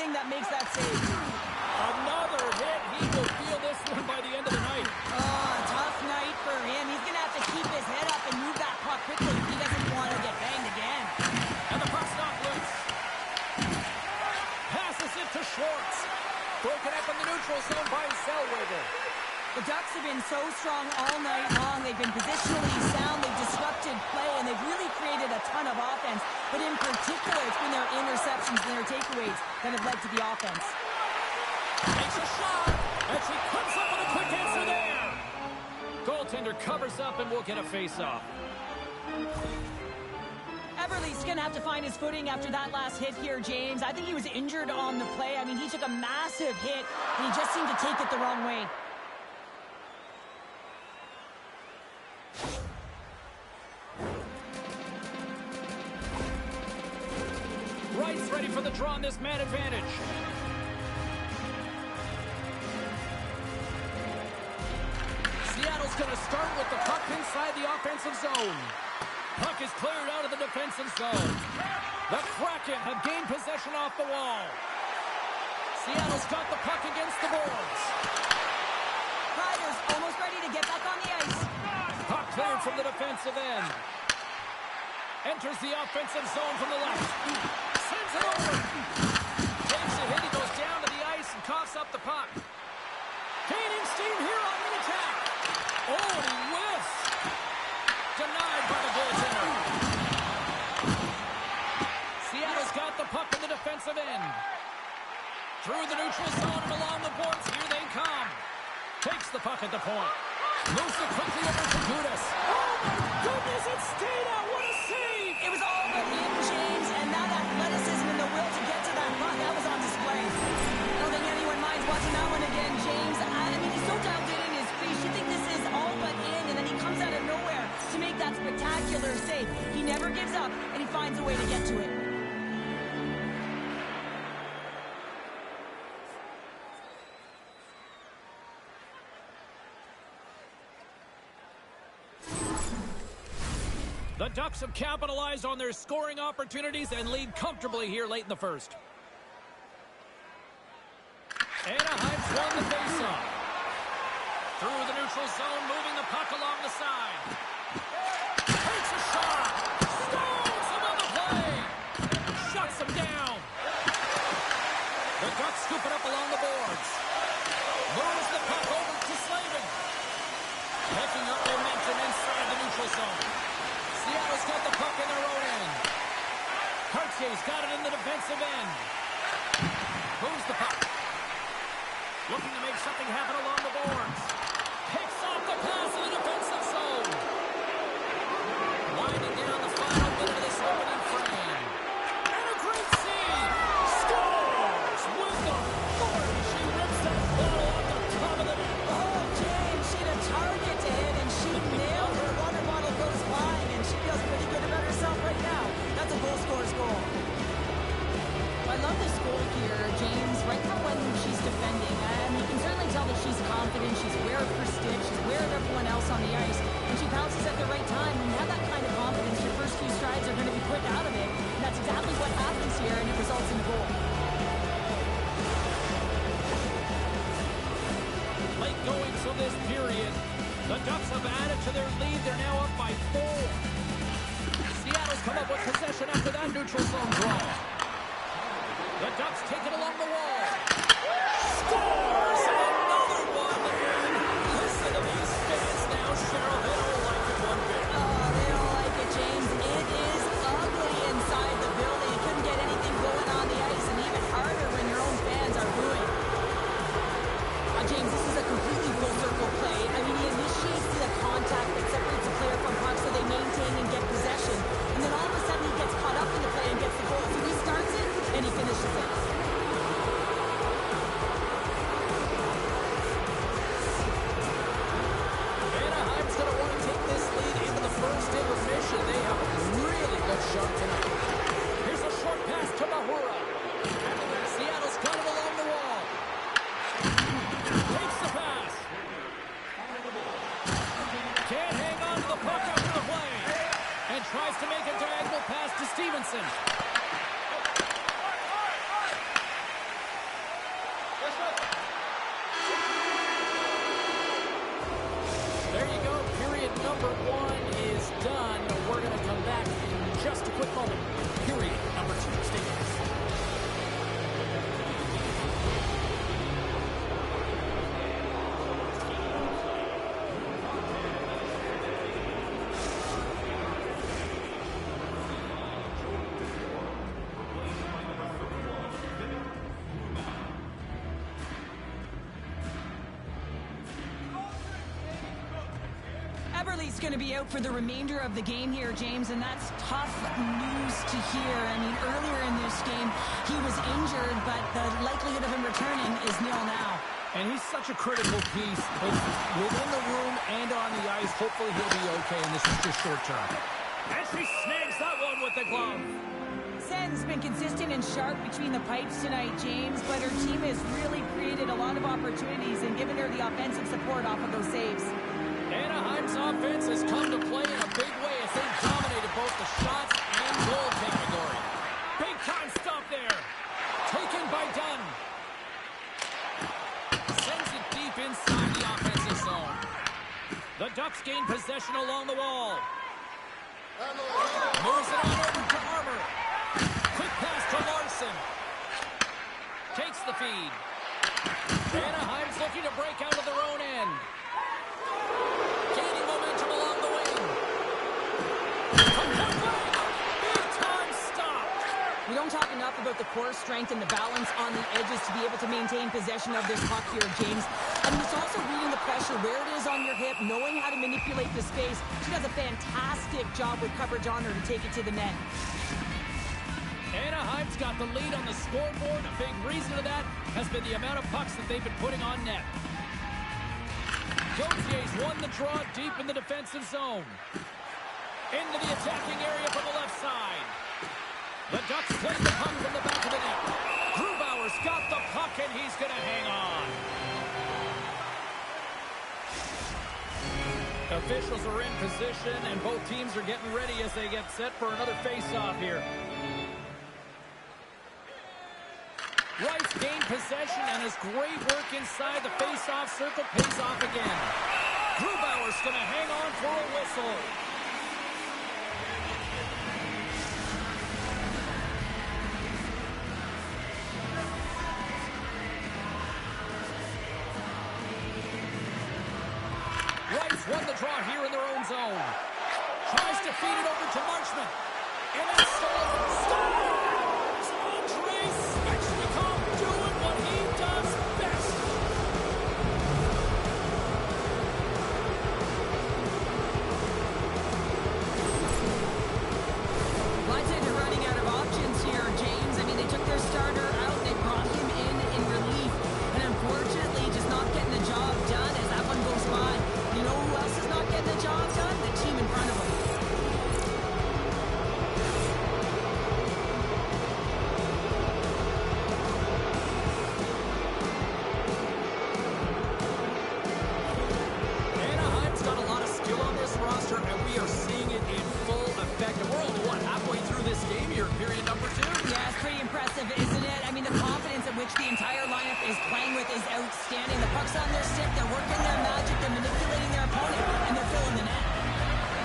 everything that makes that save. Another hit. He will feel this one by the end of the night. Oh, tough night for him. He's going to have to keep his head up and move that puck quickly if he doesn't want to get banged again. And the puck's not loose. Passes it to Schwartz. Broken up in the neutral zone by Zellweger. The Ducks have been so strong all night long. They've been positionally sound. They've disrupted play, and they've really created a ton of offense. But in particular, it's been their interceptions and their takeaways that have led to the offense. Takes a shot, and she comes up with a quick answer there. Goaltender covers up, and we'll get a face-off. Everly's going to have to find his footing after that last hit here, James. I think he was injured on the play. I mean, he took a massive hit, and he just seemed to take it the wrong way. Wright's ready for the draw on this man advantage. Seattle's going to start with the puck inside the offensive zone. Puck is cleared out of the defensive zone. The Krakens have gained possession off the wall. Seattle's got the puck against the boards. Riders almost ready to get back on the ice. Puck cleared from the defensive end. Enters the offensive zone from the left. Sends it over. Takes a hit. He goes down to the ice and coughs up the puck. Gaining steam here on the attack. Oh, and he whiffs. Denied by the goaltender. Seattle's got the puck in the defensive end. Through the neutral zone and along the boards. Here they come. Takes the puck at the point. Moves it quickly over to Gudas. Oh, my goodness, it stayed out. What a save. It was all but him, James, and that athleticism and the will to get to that puck, that was on display. I don't think anyone minds watching that one again, James. I mean, he's so dialed in his crease. You think this is all but in, and then he comes out of nowhere to make that spectacular save. He never gives up, and he finds a way to get to it. The Ducks have capitalized on their scoring opportunities and lead comfortably here late in the first. Anaheim's won the faceoff. Through the neutral zone, moving the puck along the side. Takes a shot. Stones him on the play. Shuts him down. The Ducks scoop it up along the boards. Moves the puck over to Slavin. Picking up momentum inside the neutral zone. Seattle's got the puck in their own end. Cartier's got it in the defensive end. Moves the puck. Looking to make something happen along the boards. Picks off the pass in the defensive zone. Winding down the final bit of this opening frame. And a great save. Scores with the force. She rips that ball off the top of the net. Oh, James, she had a target to hit, and she nailed her. Water bottle goes flying, and she feels pretty good about herself right now. That's a goal scorer's goal. I love this goal here, James, right from when she's defending. And you can certainly tell that she's confident. She's aware of her stick. She's aware of everyone else on the ice. And she pounces at the right time. When you have that kind of confidence, your first few strides are going to be quick out of it. And that's exactly what happens here, and it results in a goal. Late going to this period. The Ducks have added to their lead. They're now up by 4. Seattle's come up with possession after that neutral zone draw. The Ducks take it along the wall. Scores! Another one! Listen to these fans now, Cheryl. They don't like it one bit. Oh, they don't like it, James. It is ugly inside the building. You couldn't get anything going on the ice, and even harder when your own fans are booing. James, this is a completely full circle play. I mean, he initiates the contact that separates the player from puck so they maintain and get possession. And then all of a sudden he gets caught up in the play and gets the goal. So he starts it and he finishes it. Anaheim's going to want to take this lead into the first intermission. They have a really good shot tonight. Here's a short pass to Mahura. Seattle's got it along the wall. Takes the pass. Can't hang on to the puck after the play. And tries to make a diagonal pass to Stevenson. number 1 is done. We're going to come back in just a quick moment. Period number 2. Stay with us. Eberle's going to be out for the remainder of the game here, James, and that's tough news to hear. I mean, earlier in this game, he was injured, but the likelihood of him returning is nil now. And he's such a critical piece, both within the room and on the ice. Hopefully he'll be okay, and this is just short term. And she snags that one with the glove. Sen's been consistent and sharp between the pipes tonight, James, but her team has really created a lot of opportunities and given her the offensive support off of those saves. Anaheim's offense has come to play in a big way as they dominated both the shots and goal category. Big time stop there. Taken by Dunn. Sends it deep inside the offensive zone. The Ducks gain possession along the wall. Moves it on over to Armour. Quick pass to Larson. Takes the feed. Anaheim's looking to break out of their own end. Gaining momentum along the wing. Big time stop. We don't talk enough about the core strength and the balance on the edges to be able to maintain possession of this puck here, James. I mean, it's also reading the pressure, where it is on your hip, knowing how to manipulate the space. She does a fantastic job with coverage on her to take it to the net. Anaheim's got the lead on the scoreboard. A big reason of that has been the amount of pucks that they've been putting on net. Gautier's won the draw deep in the defensive zone. Into the attacking area from the left side. The Ducks play the puck from the back of the net. Grubauer's got the puck, and he's going to hang on. Officials are in position, and both teams are getting ready as they get set for another face-off here. Rice gained possession, and his great work inside the face-off circle pays off again. Grubauer's going to hang on for a whistle. Rice won the draw here in their own zone. Tries to feed it over to Marchment. And it's stolen. Doing what he does best. Blindside are running out of options here, James. I mean, they took their starter out, they brought him in relief, and unfortunately just not getting the job done as that one goes by. You know who else is not getting the job done? The team in front of them. The entire lineup is playing with is outstanding. The puck's on their stick, they're working their magic, they're manipulating their opponent, and they're filling the net.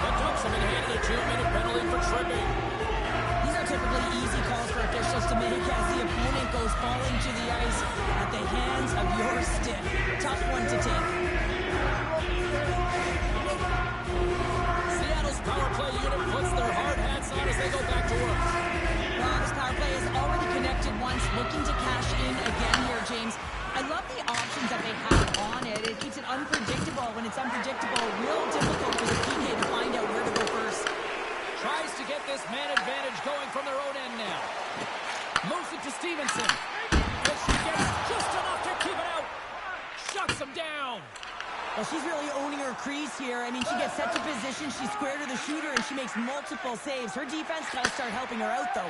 The Ducks have been handed a 2-minute penalty for tripping. These are typically easy calls for officials to make as the opponent goes falling to the ice at the hands of your stick. Tough one to take. Seattle's power play unit puts their hard hats on as they go back to work. Well, this power play is already connected once, looking to cash in again here, James. I love the options that they have on it. It keeps it unpredictable. When it's unpredictable, real difficult for the PK to find out where to go first. Tries to get this man advantage going from their own end now. Moves it to Stevenson. And she gets just enough to keep it out. Shuts him down. Well, she's really owning her crease here. I mean, she gets set to position, she's square to the shooter, and she makes multiple saves. Her defense got to start helping her out, though.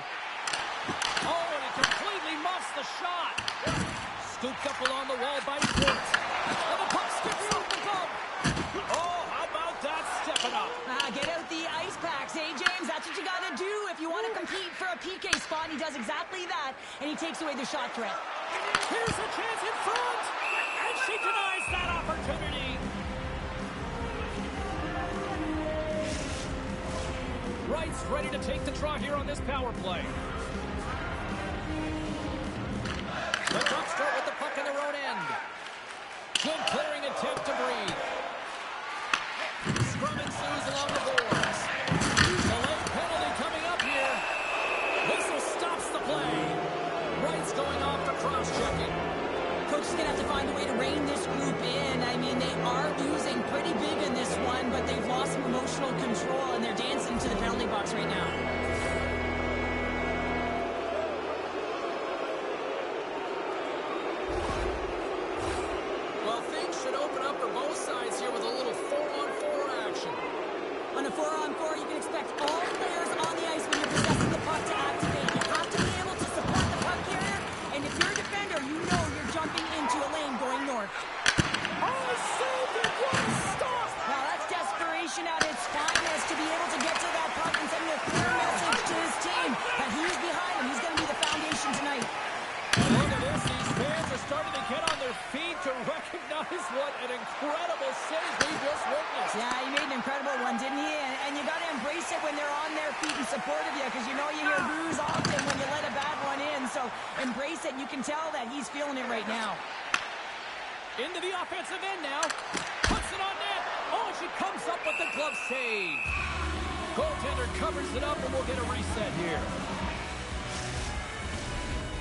Oh, and it completely muffs the shot. Scooped up along the wall by Schwartz. And the puck skips off the glove. Oh, how about that stepping up? Get out the ice packs, eh, James? That's what you got to do if you want to compete for a PK spot. He does exactly that, and he takes away the shot threat. Here's a chance in front, and she denies that opportunity. Krakens ready to take the draw here on this power play. The Ducks start with the puck in their own end. Good clearing attempt to breathe. Scrum ensues along the boards. Delayed penalty coming up here. Whistle stops the play. Wright's going off for cross-checking. Coach is going to have to find a way to rein this group in. I mean, they are losing pretty big in this one, but they've lost some emotional control, and they're dancing to the penalty box right now. Well, things should open up for both sides here with a little 4-on-4 action. On a 4-on-4, you can expect all players on the ice when you're possessing the puck to activate. You have to be able to support the puck carrier, and if you're a defender, you know you're jumping into a lane going north. Oh, saved it! What a stop! Now that's desperation at its finest to be able to get to that puck and sending a clear message to his team that he's behind him. He's going to be the foundation tonight. Look at this. These fans are starting to get on their feet to recognize what an incredible save we just witnessed. Yeah, he made an incredible one, didn't he? And you got to embrace it when they're on their feet in support of you, because you know you hear boos often when you let a bad one in. So embrace it, and you can tell that he's feeling it right now. Into the offensive end now. Puts it on net. Oh, she comes up with the glove save. Goaltender covers it up, and we'll get a reset here.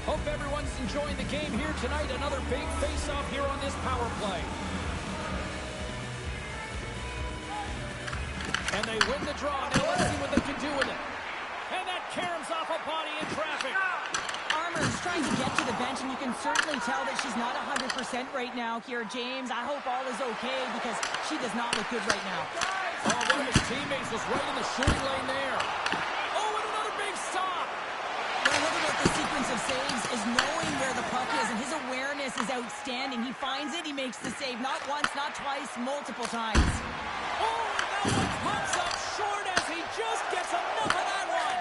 Hope everyone's enjoying the game here tonight. Another big face-off here on this power play. And they win the draw. Now let's see what they can do with it. And that caroms off a body in traffic. Armour's trying to get to the bench, and you can certainly tell that she's not 100% right now here, James. I hope all is okay, because she does not look good right now. Oh, one of his teammates was right in the shooting lane there. Oh, and another big stop. What I love about the sequence of saves is knowing where the puck is, and his awareness is outstanding. He finds it, he makes the save, not once, not twice, multiple times. Oh, and that one pops up short as he just gets enough of that one.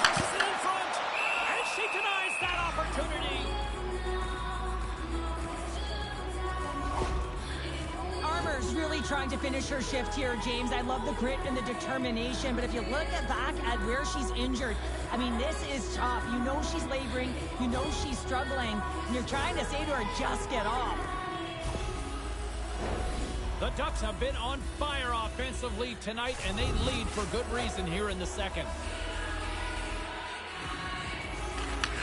Pushes it in front, and she denies that opportunity. Armour's really trying to finish her shift here, James. I love the grit and the determination, but if you look back at where she's injured, I mean, this is tough. You know she's laboring, you know she's struggling, and you're trying to say to her, just get off. The Ducks have been on fire offensively tonight, and they lead for good reason here in the second.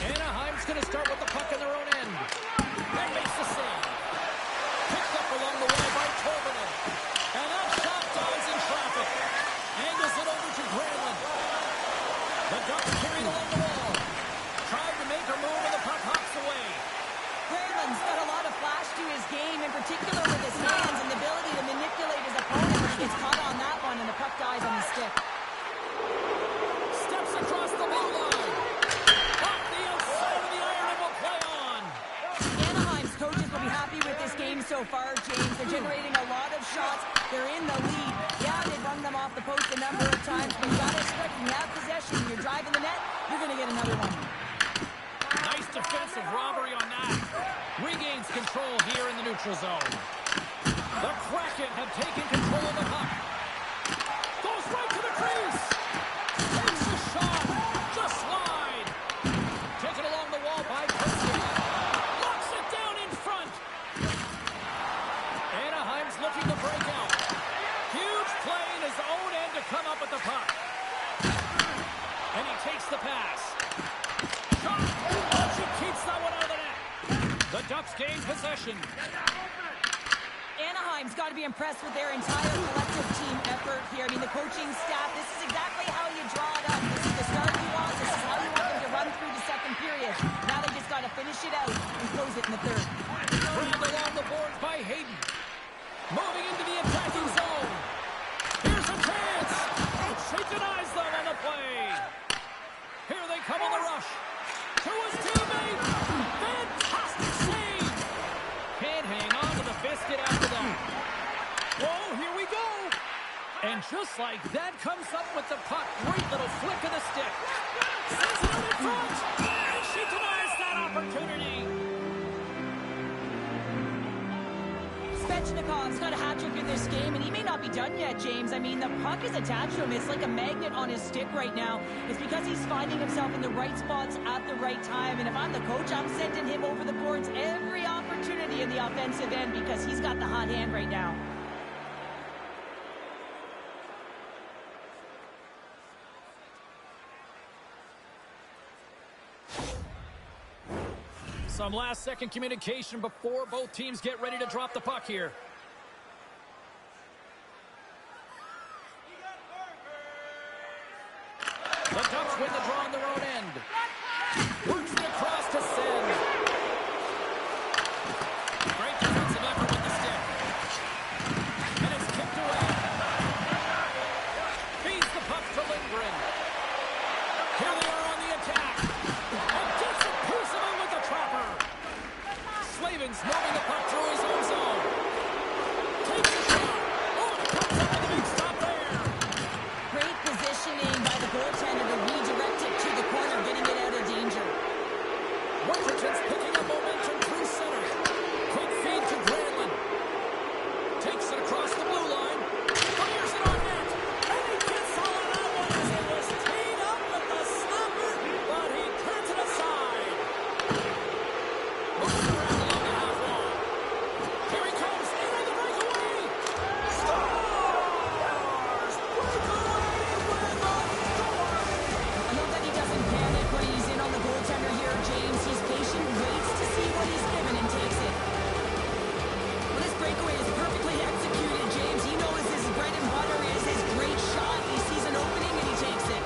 Anaheim's going to start with the puck in their own end. And makes the save. Picked up along the wall by Tolvanen. And that shot dies in traffic. Angles it over to Granlund. The Ducks carried along the wall. Tried to make her move, and the puck hops away. Granlund's got a lot of flash to his game, in particular with his hands and the ability to manipulate his opponent when he gets caught on that one, and the puck dies on his stick. Steps across the blue line. Off the outside of the iron, and will play on. Anaheim's coaches will be happy with this game so far, James. They're generating a lot of shots. They're in the lead. Yeah, they've run them off the post a number of times, but you got to expect when you have possession, you're driving the net, you're going to get another one. Nice defensive robbery on that. Regains control here in the neutral zone. The Krakens have taken control of the puck. Goes right to the crease. Takes a shot. Just slide. Taken along the wall by Krakens. Locks it down in front. Anaheim's looking to break out. Huge play in his own end to come up with the puck. And he takes the pass. Shot. Oh, she keeps that one out of the net. The Ducks gain possession. Anaheim's got to be impressed with their entire collective team effort here. I mean, the coaching staff, this is exactly how you draw it up. This is the start you want. This is how you want them to run through the second period. Now they just got to finish it out and close it in the third. Grabbed along the boards by Hayden. Moving into the attacking zone. Here's a chance. She denies them on the play. Here they come on the rush. To his teammate. Fantastic save. Can't hang on to the biscuit after that. Whoa, here we go. And just like that, comes up with the puck. Great little flick of the stick. Sends it out in front. And she denies that opportunity. Svechnikov's got a hat trick in this game, and he may not be done yet, James. I mean, the puck is attached to him. It's like a magnet on his stick right now. It's because he's finding himself in the right spots at the right time. And if I'm the coach, I'm sending him over the boards every opportunity in the offensive end because he's got the hot hand right now. Some last-second communication before both teams get ready to drop the puck here. The Ducks win the draw on their own end. Works it across to Sen. Great defensive effort with the stick. And it's kicked away. Feeds the puck to Lindgren. Here they are on the attack. And gets it Puseman with the trapper. Slavin's moving the puck through his own zone. Takes a shot. Oh, and it comes up with a big stop there. Great positioning by the goaltender to redirect it to the corner, getting it out of danger. Washington's picking up momentum through center. Quick feed to Granlund. Takes it across the blue line. Fires it on net. And he gets all of that one as it was teed up with the snapper. But he turns it aside. Moves around along the half wall. Here he comes. In on the breakaway. Scores! Breakaway with a score! I love that he doesn't panic when he's in on the goaltender here, James. He's patient, waits to see what he's given, and takes it. Well, this breakaway is perfectly executed, James. He knows his bread and butter is his great shot. He sees an opening, and he takes it.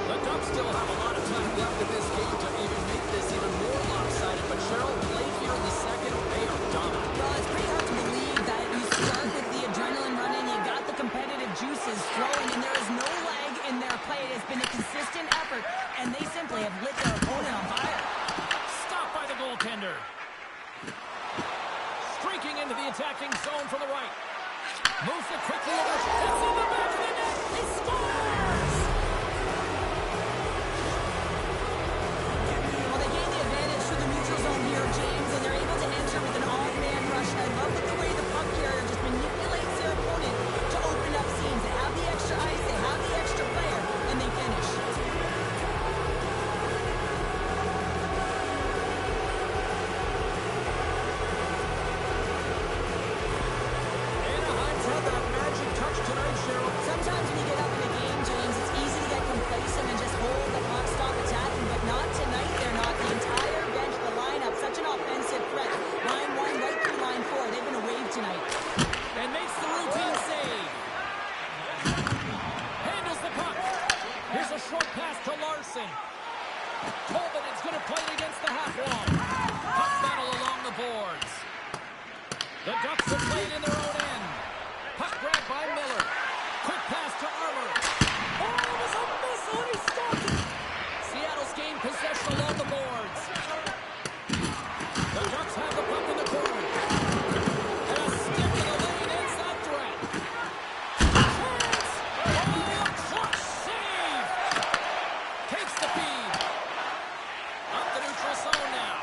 The Ducks still have a lot of time left in this game to even make this even more lopsided. But Cheryl, late here in the second, they are dominant. Well, it's pretty hard to believe that you start with the adrenaline running, you got the competitive juices flowing, and there is no lag in their play. It has been a consistent effort, and they simply have lit their opponent on fire. Stopped by the goaltender. Streaking into the attacking zone from the right. Moves it quickly over. It's in the back of the net. He scores! Well, they gain the advantage through the neutral zone here, James, and they're able to enter with an odd man rush. I love the way the puck carrier just manipulates their opponent to open up seams. They have the extra ice, they have the extra player, and they finish. Anaheim's had that magic touch tonight, Cheryl. Sometimes when you get up in the game, James, it's easy to get complacent and just hold the puck, stop attacking, but not tonight. They're not. The entire bench, the lineup, such an offensive threat. Line 1 right through line 4. They've been a wave tonight. And makes the routine save. Handles the puck. Here's a short pass to Larson. Tobin is going to play it against the half wall. Puck battle along the boards. The Ducks have played in their own end. Puck grabbed by Miller. Quick pass to Armour. Oh, it was a miss. Oh, he stopped it. Seattle's gained possession along the boards. The Ducks have the puck in the corner. And a stick in the lane ends that threat. Chance! Oh, clutch save! Takes the feed. Up the neutral zone now.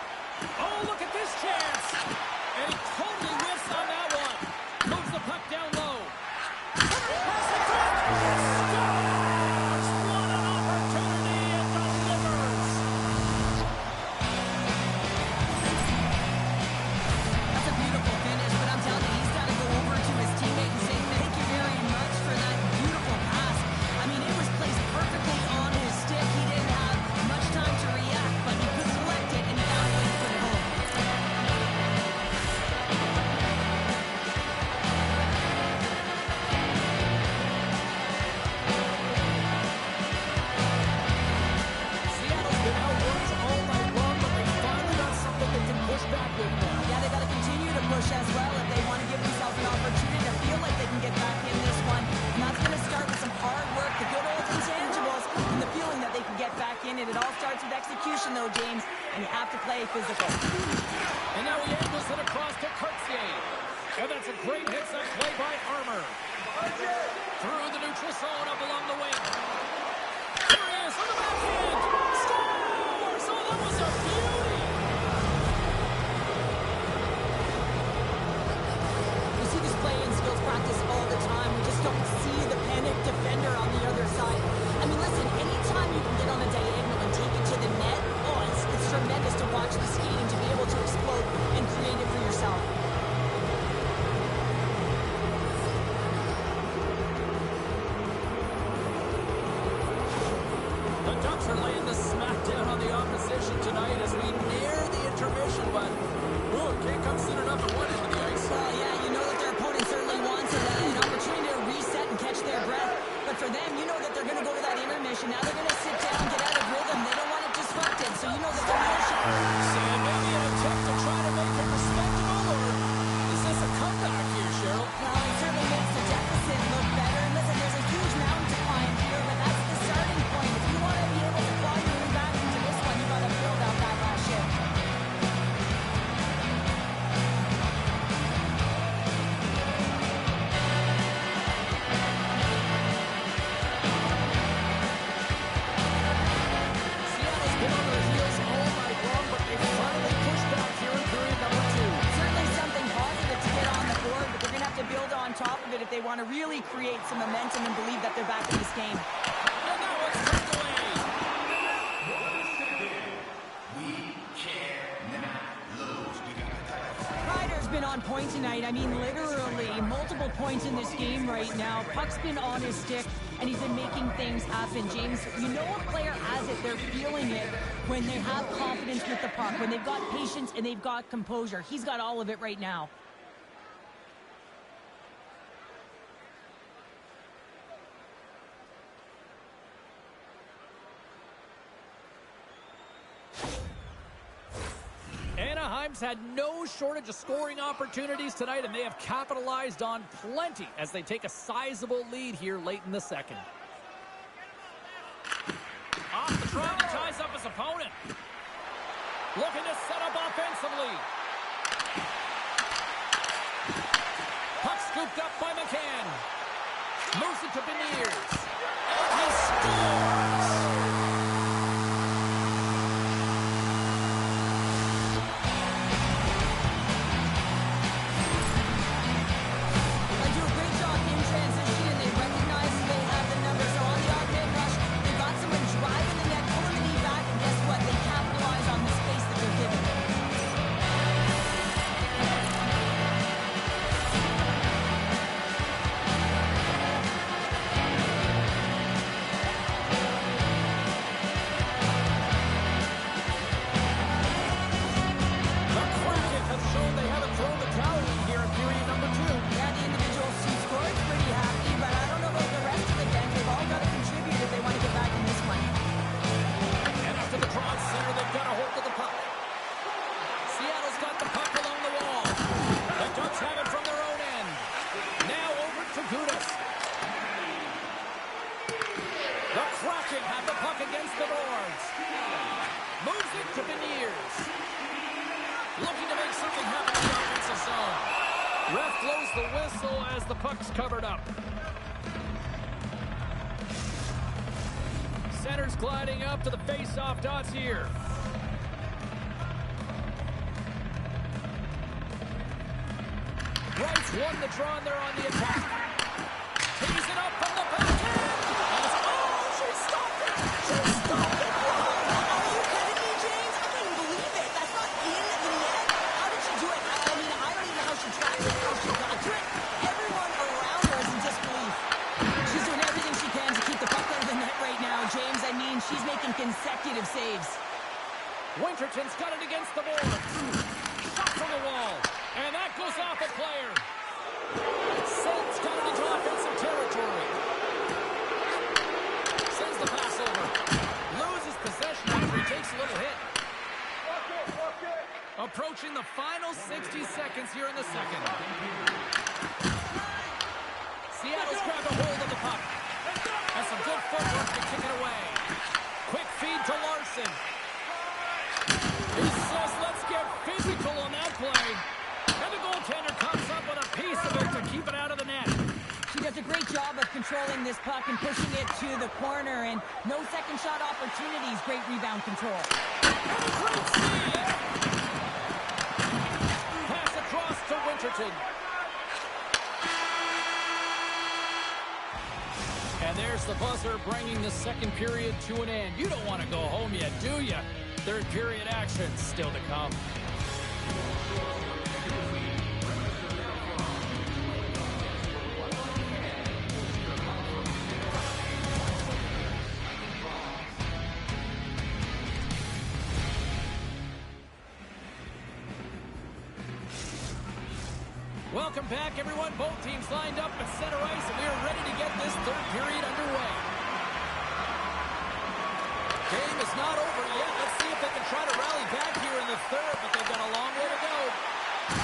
Oh, look at this chance! And he totally whiffs on that one. Moves the puck down low. Pass it back. Scores! What an opportunity and delivers! That's a beautiful finish, but I'm telling you, he's got to go over to his teammate and say thank you very much for that beautiful pass. I mean, it was placed perfectly on his stick. He didn't have much time to react, but he could select it, and he found a way to put it home. Seattle's been outworked all night long, but they finally got something they can push back with now. Yeah, they got to continue to push as well if they want to give themselves an opportunity to feel like they can get back in this one. And that's going to start with some hard work, the good old intangibles, and the feeling that they can get back in it. It all starts with execution, though, James, and you have to play physical. And now he angles it across to Cartier. And that's a great hits-up play by Armour. neutral zone up along the wing. Here he is on the backhand. Scores! Oh, that was a beauty! We see this play in skills practice all the time. We just don't see the panic defender on the other side. I mean, listen, anytime you can get on a diagonal and take it to the net, it's tremendous to watch the skating, to be able to explode and create it for yourself. The Ducks are laying the smackdown on the opposition tonight as we near the intermission, but it can't come soon enough at one end of the ice. Well, yeah, you know that their opponent certainly wants an opportunity to reset and catch their breath. But for them, you know that they're going to go to that intermission. Now they're going to sit down, get out of rhythm. They don't want it disrupted, so you know that they're going to shoot. So maybe an attempt to try to make it respectable, or is this a comeback here, Cheryl? Well, it certainly makes the deficit look better. And listen, there's a huge mountain to climb here, but that's the starting point. If you want to be able to claw your way back into this one, you got to build out that last shift. Seattle's been on their heels all night long, but they finally pushed back here in period number 2. Certainly something positive to get on the board, but they're going to have to build on top of it if they want to really create some momentum and believe that they're back in this game. And now it's turned away. Ryder's been on point tonight. I mean, literally multiple points in this game right now. Puck's been on his stick, and he's been making things happen. James, you know a player has it. They're feeling it when they have confidence with the puck, when they've got patience and they've got composure. He's got all of it right now. Anaheim's had no shortage of scoring opportunities tonight, and they have capitalized on plenty as they take a sizable lead here late in the second. Off the draw, he ties up his opponent. Looking to set up offensively. Puck scooped up by McCann. Moves it to Beniers. And he scores! Kraken have the puck against the boards. Moves it to Beniers. Looking to make something happen in the offensive zone. Ref blows the whistle as the puck's covered up. Center's gliding up to the face-off dots here. Wright's won the draw and they're on the attack. Tees it up from the backhand. She stopped it. She stopped it. Are you kidding me, James? I can't even believe it. That's not in the net. How did she do it? I mean, I don't even know how she tracked it, how she got to it. Everyone around her is in disbelief. She's doing everything she can to keep the puck out of the net right now, James. I mean, she's making consecutive saves. Winterton's got it against the board. Shot from the wall. And that goes off a player. Sends got it into offensive territory. Sends the pass over. Loses possession after he takes a little hit. Approaching the final 60 seconds here in the second. Seattle's grabbed a hold of the puck. Has some good footwork to kick it away. Quick feed to Larson. He says, let's get physical on that play. And the goaltender comes up with a piece of it to keep it out of the net. She'd have to a great job of controlling this puck and pushing it to the corner, and no second shot opportunities. Great rebound control. Great save! Pass across to Winterton. And there's the buzzer, bringing the second period to an end. You don't want to go home yet, do you? Third period action still to come. Welcome back, everyone. Both teams lined up at center ice, and we are ready to get this third period underway. Game is not over yet. Let's see if they can try to rally back here in the third, but they've got a long way to go.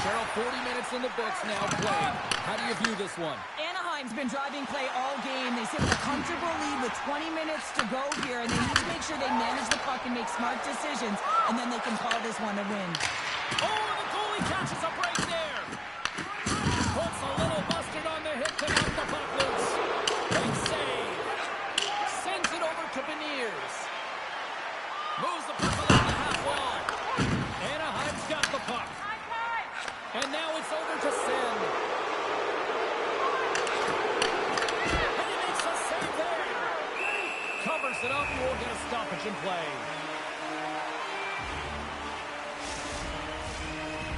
Cheryl, 40 minutes in the books now played. How do you view this one? Anaheim's been driving play all game. They sit with a comfortable lead with 20 minutes to go here, and they need to make sure they manage the puck and make smart decisions, and then they can call this one a win. Oh, the goalie catches a break there. Puts a little mustard on the hit to knock the puck loose. Big save. Sends it over to Beniers. Moves the puck along the half wall. Anaheim's got the puck. And now it's over to Sen. And he makes a save there. Covers it up and we'll get a stoppage in play.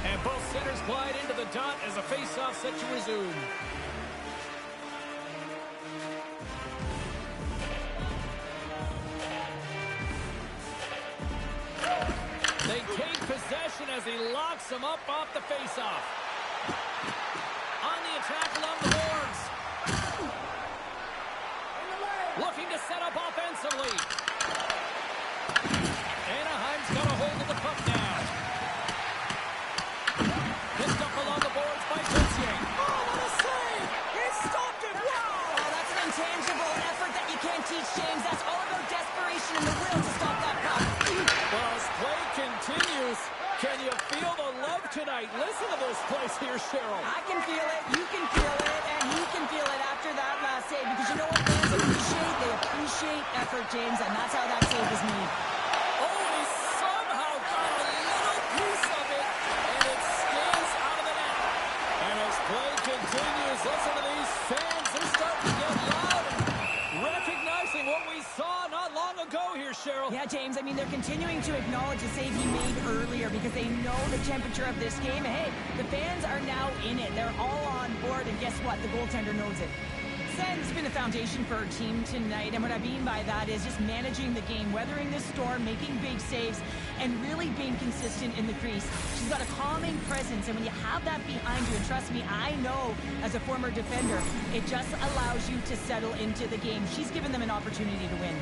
And both centers glide into the dot as a face-off set to resume. They take possession as he locks him up off the face-off. On the attack along the boards. Looking to set up offensively. Anaheim's got a hold of the puck now. Picked up along the boards by Gauthier. Oh, what a save! He stopped it! Wow! Oh, that's an intangible effort that you can't teach, James. That's all about desperation and the will to stop that puck. Well, as play continues, can you feel the love tonight? Listen to this place here, Cheryl. I can feel it, you can feel it, and you can feel it after that last save, because you know what fans appreciate? They appreciate effort, James, and that's how that save is made. Oh, he somehow got a little piece of it, and it skids out of the net. And as play continues, listen to these fans. They're starting to get loud and recognizing what we saw not long ago here, Cheryl. Yeah, James, I mean, they're continuing to acknowledge the save he made earlier because they know the temperature of this game. And hey, the fans are now in it. They're all on board, and guess what? The goaltender knows it. Sen's been a foundation for her team tonight, and what I mean by that is just managing the game, weathering the storm, making big saves, and really being consistent in the crease. She's got a calming presence, and when you have that behind you, and trust me, I know as a former defender, it just allows you to settle into the game. She's given them an opportunity to win.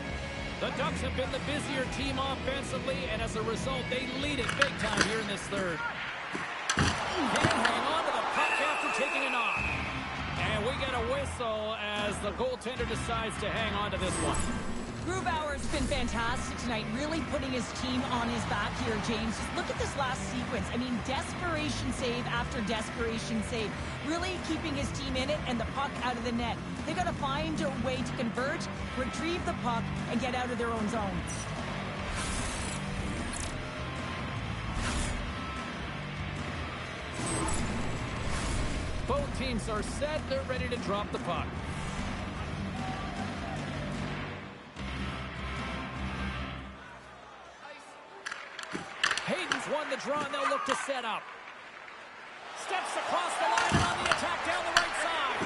The Ducks have been the busier team offensively, and as a result, they lead it big time here in this third. Can't hang on to the puck after taking a knock. And we get a whistle as the goaltender decides to hang on to this one. Grubauer's been fantastic tonight, really putting his team on his back here, James. Just look at this last sequence. I mean, desperation save after desperation save. Really keeping his team in it and the puck out of the net. They've got to find a way to converge, retrieve the puck, and get out of their own zone. Both teams are set. They're ready to drop the puck. Hayden's won the draw, and they'll look to set up. Steps across the line and on the attack down the right side.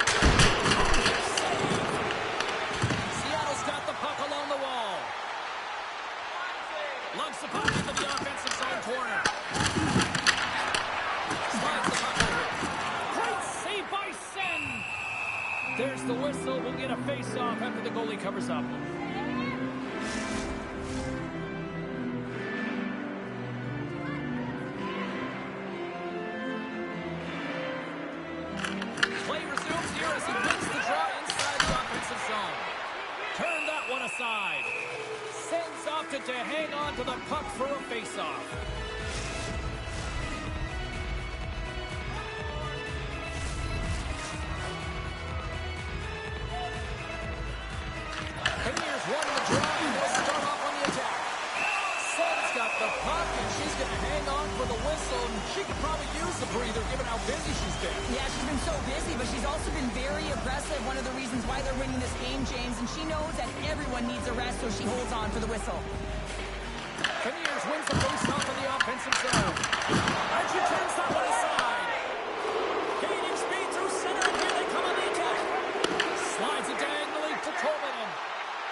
Seattle's got the puck along the wall. Lugs the puck into the offensive zone corner. Slides the puck over. Great save by Sen. There's the whistle. We'll get a face-off after the goalie covers up. Play resumes here as he wins the draw inside the offensive zone. Turn that one aside. Sends opted to hang on to the puck for a face-off. She could probably use the breather given how busy she's been. Yeah, she's been so busy, but she's also been very aggressive. One of the reasons why they're winning this game, James, and she knows that everyone needs a rest, so she holds on for the whistle. Krakens wins the face-off in the offensive zone. And she turns that one aside. Gaining speed through center, and here they come on the attack. Slides it diagonally to Tolman.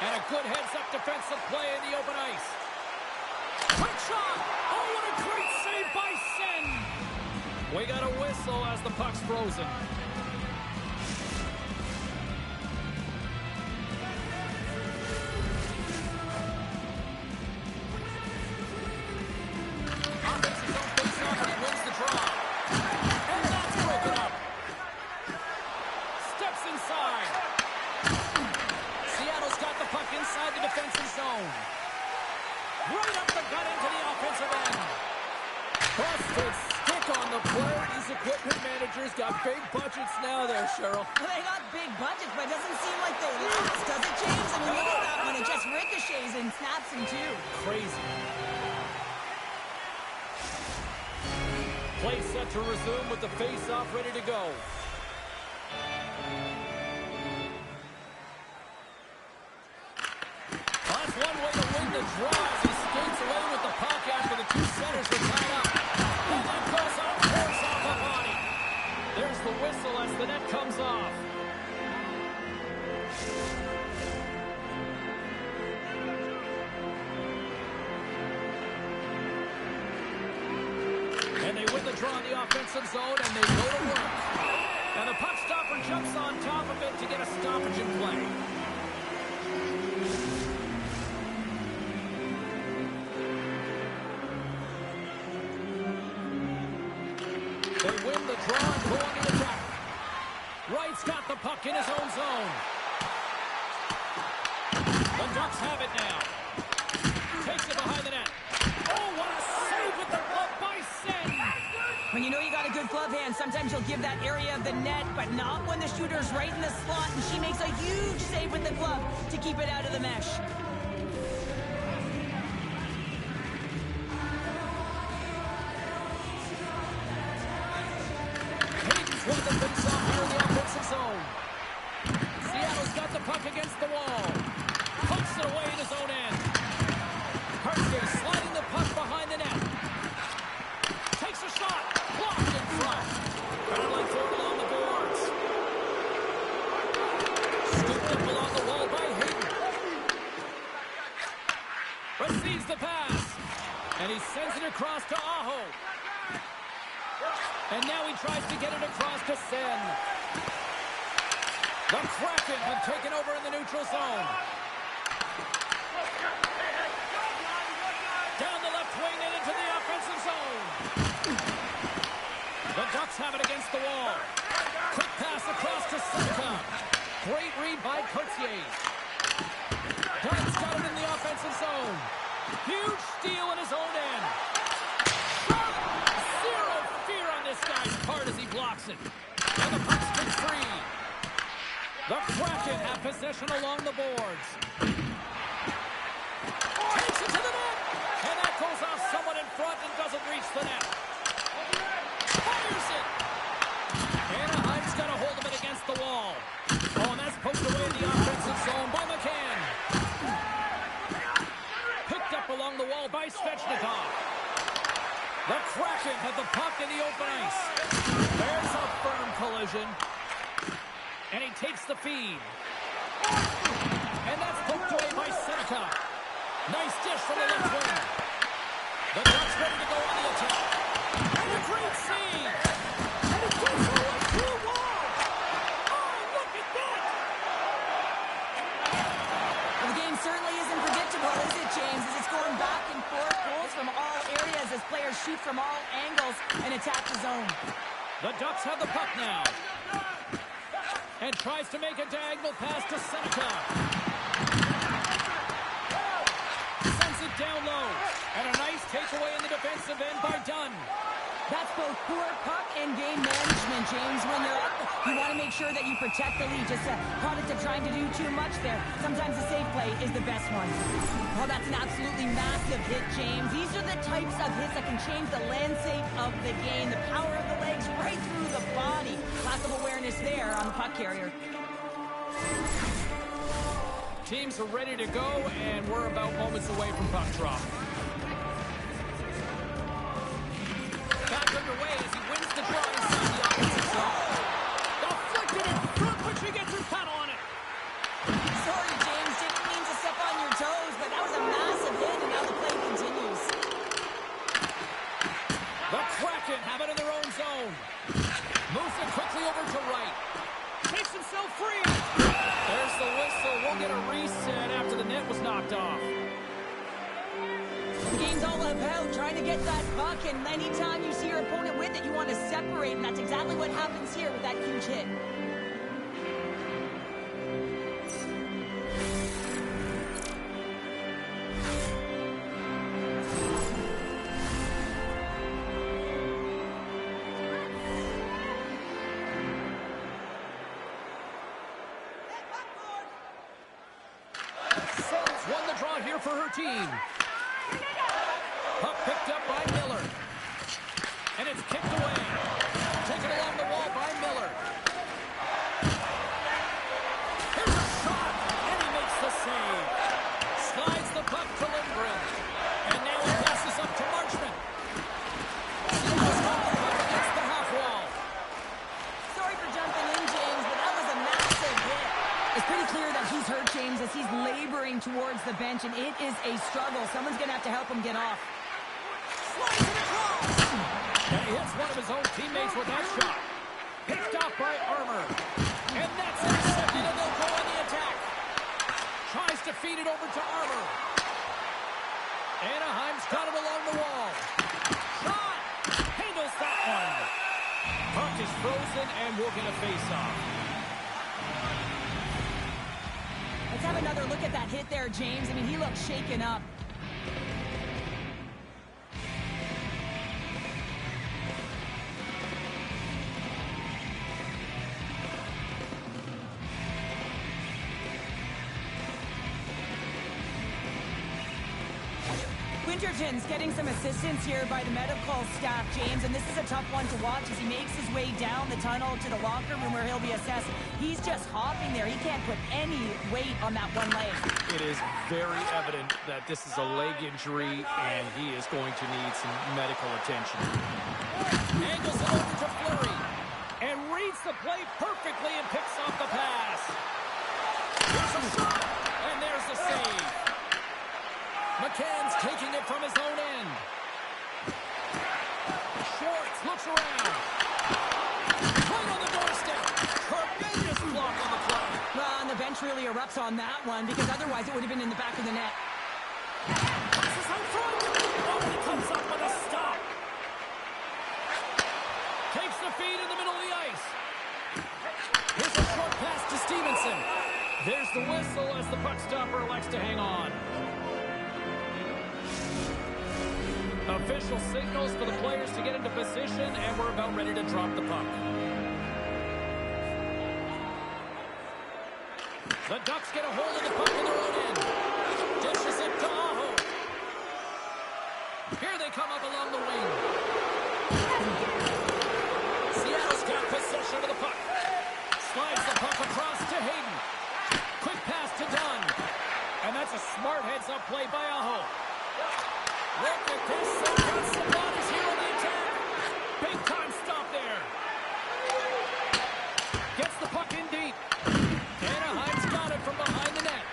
And a good heads-up defensive play in the open ice. Quick shot! Oh, what a great save by Sen! We got a whistle as the puck's frozen. Offensive zone face-off, and he wins the draw. And that's broken up. Steps inside. Seattle's got the puck inside the defensive zone. Right up the gut into the offensive end. Busted stick on the play. These equipment managers got big budgets now there, Cheryl. Well, they got big budgets, but it doesn't seem like they last, does it, James? I mean, look at that one. It just ricochets and snaps him, too. Crazy. Play set to resume with the face-off ready to go. That's one way to win the draw as he skates away with the puck after the two centers were tied up. And that goes off, force off a body. There's the whistle as the net comes off. And they win the draw in the offensive zone, and they go to work. And the puck stopper jumps on top of it to get a stoppage in play. They win the draw and go on the attack. Wright's got the puck in his own zone. The Ducks have it now. Takes it behind the net. Oh, what a save with the glove by Sen. When you know you got a good glove hand, sometimes you'll give that area of the net, but not when the shooter's right in the slot, and she makes a huge save with the glove to keep it out of the mesh. Won the face-off here in the offensive zone. Seattle's got the puck against the wall. Pucks it away in his own end. Hartsey sliding the puck behind the net. Takes a shot. Blocked in front. Battling for it along the boards. Scooped up along the wall by Hayden. Receives the pass. And he sends it across to Aho. And now he tries to get it across to Sen. The Krakens have taken over in the neutral zone. Down the left wing and into the offensive zone. The Ducks have it against the wall. Quick pass across to Seneca. Great read by Courtier. Dunn's got it in the offensive zone. Huge steal in his own end. This guy's part as he blocks it. And the puck spins free. The Krakens have possession along the boards. Takes it to the net. And that goes off someone in front and doesn't reach the net. Fires it. Anaheim's got a hold of it against the wall. Oh, and that's poked away in the offensive zone by McCann. Picked up along the wall by Svechnikov. The Krakens have the puck in the open ice. There's a firm collision. And he takes the feed. And that's poked away by Seneca. Nice dish from the left wing. The Ducks ready to go on the attack. And a great save. And it goes away through a wall. Oh, look at that. Well, the game certainly isn't predictable, is it, James? As it's going back and forth, goals from all areas as players shoot from all angles and attack the zone. The Ducks have the puck now. And tries to make a diagonal pass to Seneca. Sends it down low. And a nice takeaway in the defensive end by Dunn. That's That's both poor puck and game management, James. When you're up, you want to make sure that you protect the lead. Just a product of trying to do too much there. Sometimes the safe play is the best one. Oh, that's an absolutely massive hit, James. These are the types of hits that can change the landscape of the game. The power of the legs right through the body. Lack of awareness there on the puck carrier. Teams are ready to go, and we're about moments away from puck drop. Back underway as he wins the draw inside the offensive zone. Deflected in front, but she gets her paddle on it. Sorry, James. Didn't mean to step on your toes, but that was a massive hit, and now the play continues. The Kraken have it in their own zone. Moves it quickly over to right. Takes himself free. There's the whistle. We'll get a reset after the net was knocked off. The game's all about trying to get that puck, and anytime you see your opponent with it, you want to separate, and that's exactly what happens here with that huge hit. Won the draw here for her team. Puck picked up by Miller. And it's kicked away. Taken along the wall by Miller. Here's a shot. And he makes the save. Slides the puck to Lindgren. And now he passes up to Marchment. Seattle's got the puck against the half wall. Sorry for jumping in, James, but that was a massive hit. It's pretty clear that he's hurt, James, as he's laboring towards the bench, and it is a struggle. Someone's going to have to help him get off. Slides it across. And he hits one of his own teammates with that shot. Picked off by Armour. And that's intercepted, and they'll go on the attack. Tries to feed it over to Armour. Anaheim's got it along the wall. Shot! Handles that one. Puck is frozen, and we'll get a face-off. Let's have another look at that hit there, James. I mean, he looks shaken up. Winterton's getting some assistance here by the medical staff, James, and this is a tough one to watch as he makes his way down the tunnel to the locker room where he'll be assessed. He's just hopping there. He can't put any weight on that one leg. It is very evident that this is a leg injury, and he is going to need some medical attention. Angles it over to Fleury, and reads the play perfectly and picks off the pass. Here's a shot, and there's the save. McCann's taking it from his own end. Schwartz looks around. Right on the doorstep. Tremendous block on the play. Well, and the bench really erupts on that one because otherwise it would have been in the back of the net. Passes out front. Oh, he comes up with a stop. Takes the feed in the middle of the ice. Here's a short pass to Stevenson. There's the whistle as the puck stopper elects to hang on. Official signals for the players to get into position, and we're about ready to drop the puck. The Ducks get a hold of the puck in their own end. Dishes it to Aho. Here they come up along the wing. Seattle's got possession of the puck. Slides the puck across to Hayden. Quick pass to Dunn. And that's a smart heads-up play by Aho. Look at this. They've got some bodies here on the attack. Big time stop there. Gets the puck in deep. Anaheim's got it from behind the net.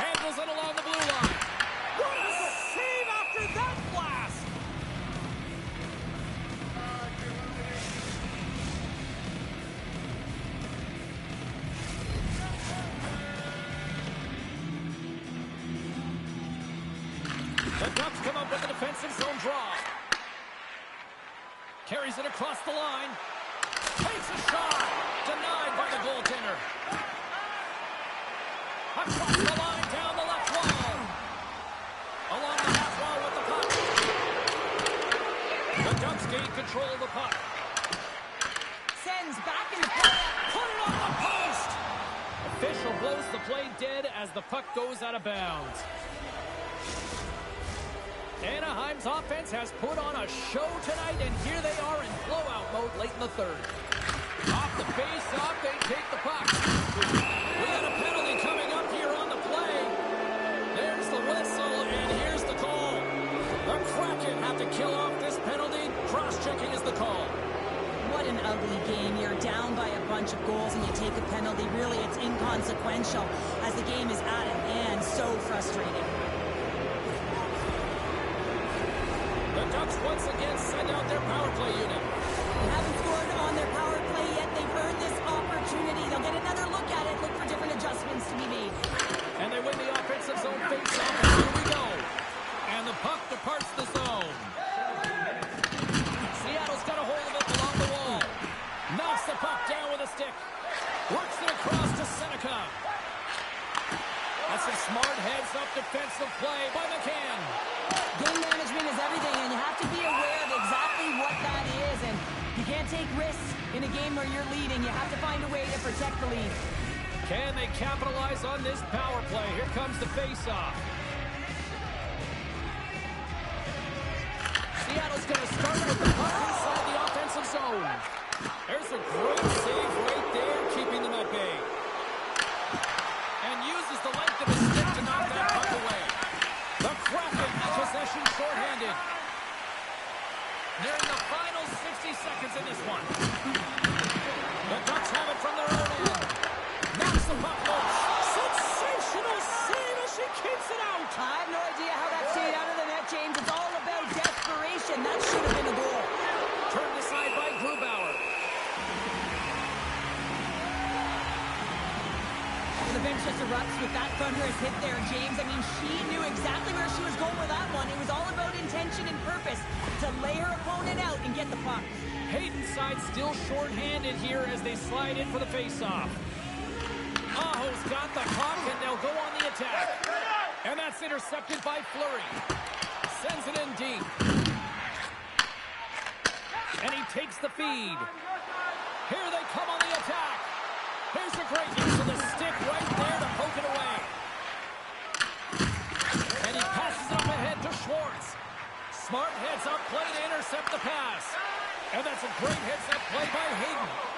Handles it along the blue line. What a save after that blast. The Ducks come up with a defensive zone draw. Carries it across the line. Takes a shot. Denied by the goaltender. Across the line, down the left wall. Along the half wall with the puck. control of the puck. Sends back in the play. Put it on the post! Official blows the play dead as the puck goes out of bounds. Anaheim's offense has put on a show tonight, and here they are in blowout mode late in the third. Off the face-off, they take the puck. We got a penalty coming up here on the play. There's the whistle, and here's the call. The Kraken have to kill off this penalty. Cross-checking is the call. What an ugly game. You're down by a bunch of goals and you take a penalty. Really, it's inconsequential as the game is at an end. So frustrating. The Ducks once again send out their power play unit. They haven't scored on their power play yet. They've earned this opportunity. They'll get another look at it, look for different adjustments to be made. And they win the offensive zone face-off, and here we go. And the puck departs the zone. Seattle's got a hold of it along the wall. Knocks the puck down with a stick. Works it across to Seneca. That's a smart heads-up defensive play by McCann. Game management is everything, and you have to be aware of exactly what that is. And you can't take risks in a game where you're leading. You have to find a way to protect the lead. Can they capitalize on this power play? Here comes the face-off. Seattle's going to start with the puck inside the offensive zone. There's a great save right there, keeping them at bay. And uses the length of his stick to knock that puck away. The Kraken possession shorthanded. Nearing the final 60 seconds in this one. The Ducks have it from their own end. Knocks the puck loose. Sensational save as she keeps it out. I have no idea how that stayed out of the net, James. It's all about desperation. That should have been a goal. Turned aside by Grubauer. The bench just erupts with that thunderous hit there, James. I mean, she knew exactly where she was going with that one. It was all about intention and purpose to lay her opponent out and get the puck. Hayden's side still shorthanded here as they slide in for the faceoff. Aho's got the puck, and they'll go on the attack. And that's intercepted by Fleury. Sends it in deep. And he takes the feed. Here they come on the attack. Here's a great use of the stick right there to poke it away. And he passes it up ahead to Schwartz. Smart heads-up play to intercept the pass. And that's a great heads-up play by Hayden.